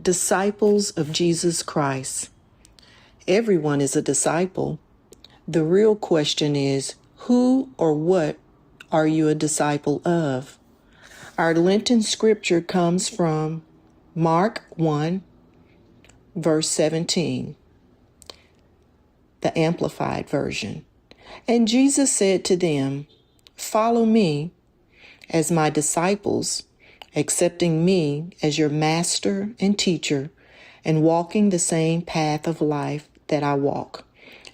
Disciples of Jesus Christ. Everyone is a disciple. The real question is, who or what are you a disciple of? Our Lenten scripture comes from Mark 1, verse 17, the Amplified Version. And Jesus said to them, "Follow me as my disciples, accepting me as your master and teacher, and walking the same path of life that I walk,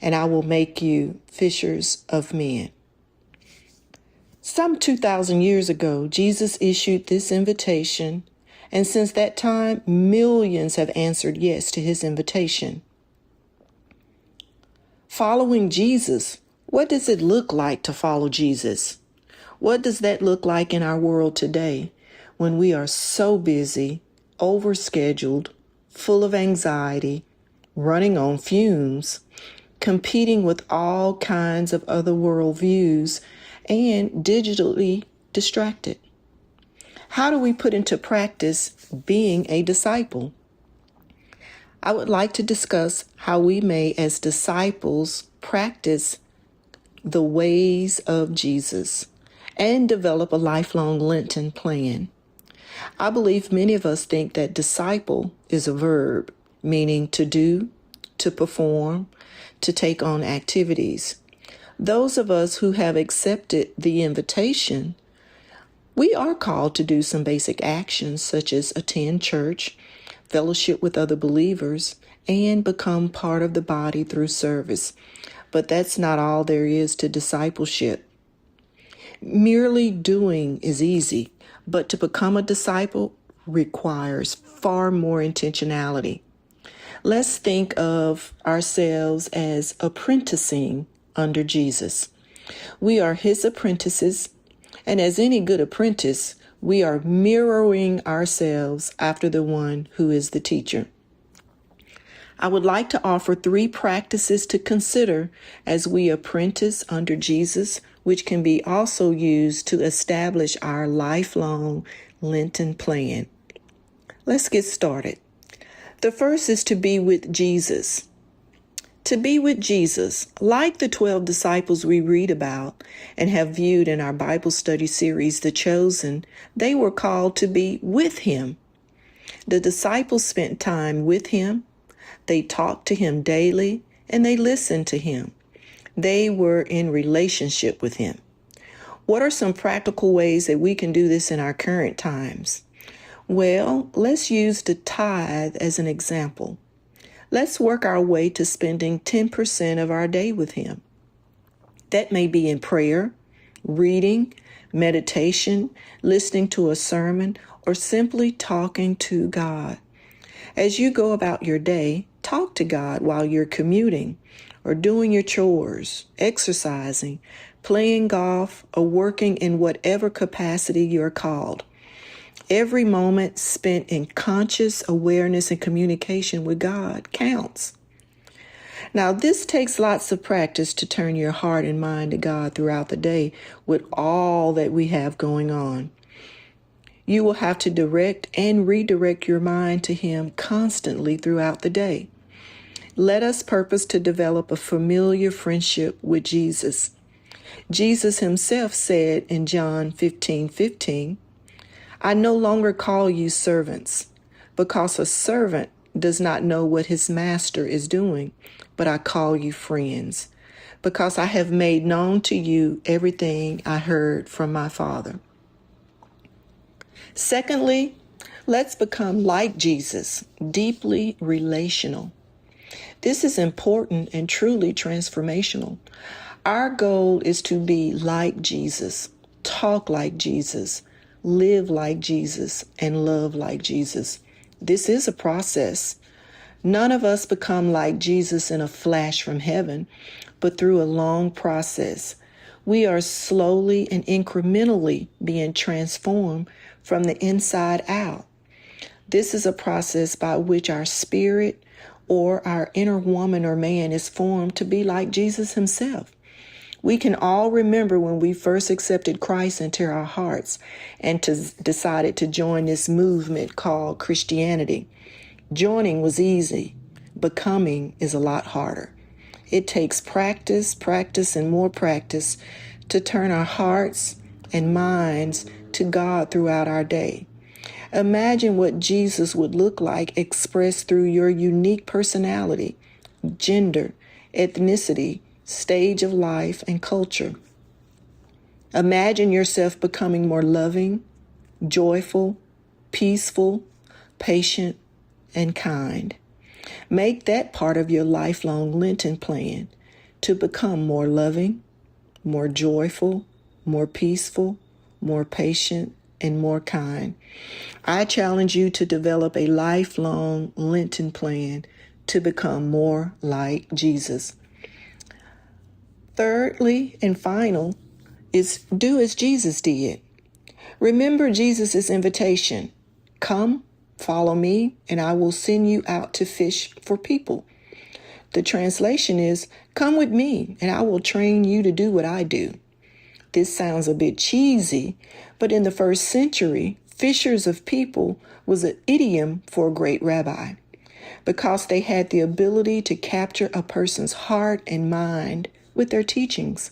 and I will make you fishers of men." Some 2,000 years ago, Jesus issued this invitation, and since that time, millions have answered yes to his invitation. Following Jesus, what does it look like to follow Jesus? What does that look like in our world today when we are so busy, overscheduled, full of anxiety, running on fumes, competing with all kinds of other worldviews, and digitally distracted? How do we put into practice being a disciple? I would like to discuss how we may, as disciples, practice the ways of Jesus and develop a lifelong Lenten plan. I believe many of us think that disciple is a verb, meaning to do, to perform, to take on activities. Those of us who have accepted the invitation, we are called to do some basic actions such as attend church, fellowship with other believers, and become part of the body through service. But that's not all there is to discipleship. Merely doing is easy, but to become a disciple requires far more intentionality. Let's think of ourselves as apprenticing under Jesus. We are his apprentices, and as any good apprentice, we are mirroring ourselves after the one who is the teacher. I would like to offer 3 practices to consider as we apprentice under Jesus, which can be also used to establish our lifelong Lenten plan. Let's get started. The first is to be with Jesus. To be with Jesus, like the 12 disciples we read about and have viewed in our Bible study series, The Chosen, they were called to be with him. The disciples spent time with him. They talked to him daily, and they listened to him. They were in relationship with him. What are some practical ways that we can do this in our current times? Well, let's use the tithe as an example. Let's work our way to spending 10% of our day with him. That may be in prayer, reading, meditation, listening to a sermon, or simply talking to God. As you go about your day, talk to God while you're commuting or doing your chores, exercising, playing golf, or working in whatever capacity you're called. Every moment spent in conscious awareness and communication with God counts. Now, this takes lots of practice to turn your heart and mind to God throughout the day with all that we have going on. You will have to direct and redirect your mind to him constantly throughout the day. Let us purpose to develop a familiar friendship with Jesus. Jesus himself said in John 15:15, "I no longer call you servants, because a servant does not know what his master is doing, but I call you friends, because I have made known to you everything I heard from my Father." Secondly, let's become like Jesus, deeply relational. This is important and truly transformational. Our goal is to be like Jesus, talk like Jesus, live like Jesus, and love like Jesus. This is a process. None of us become like Jesus in a flash from heaven, but through a long process. We are slowly and incrementally being transformed from the inside out. This is a process by which our spirit or our inner woman or man is formed to be like Jesus himself. We can all remember when we first accepted Christ into our hearts and decided to join this movement called Christianity. Joining was easy. Becoming is a lot harder. It takes practice, practice, and more practice to turn our hearts and minds to God throughout our day. Imagine what Jesus would look like expressed through your unique personality, gender, ethnicity, stage of life, and culture. Imagine yourself becoming more loving, joyful, peaceful, patient, and kind. Make that part of your lifelong Lenten plan to become more loving, more joyful, more peaceful, more patient, and more kind. I challenge you to develop a lifelong Lenten plan to become more like Jesus. Thirdly and final is do as Jesus did. Remember Jesus' invitation. Come, follow me, and I will send you out to fish for people. The translation is, come with me, and I will train you to do what I do. This sounds a bit cheesy, but in the first century, fishers of people was an idiom for a great rabbi because they had the ability to capture a person's heart and mind with their teachings.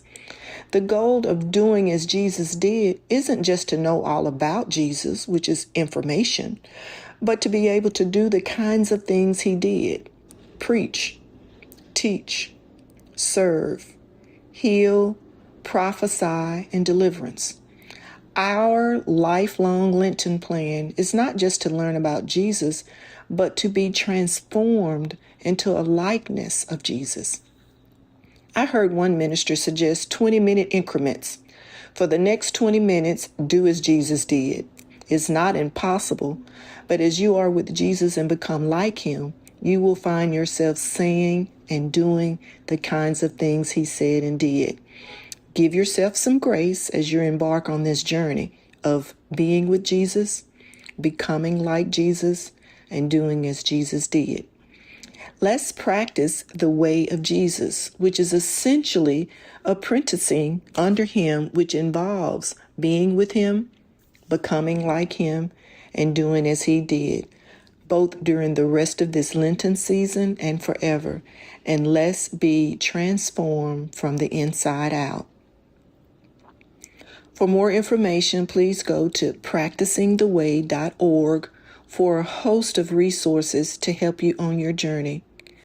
The goal of doing as Jesus did isn't just to know all about Jesus, which is information, but to be able to do the kinds of things he did: preach, teach, serve, heal, prophesy, and deliverance. Our lifelong Lenten plan is not just to learn about Jesus, but to be transformed into a likeness of Jesus. I heard one minister suggest 20-minute increments. For the next 20 minutes, do as Jesus did. It's not impossible, but as you are with Jesus and become like him, you will find yourself saying and doing the kinds of things he said and did. Give yourself some grace as you embark on this journey of being with Jesus, becoming like Jesus, and doing as Jesus did. Let's practice the way of Jesus, which is essentially apprenticing under him, which involves being with him, becoming like him, and doing as he did, both during the rest of this Lenten season and forever. And let's be transformed from the inside out. For more information, please go to practicingtheway.org for a host of resources to help you on your journey.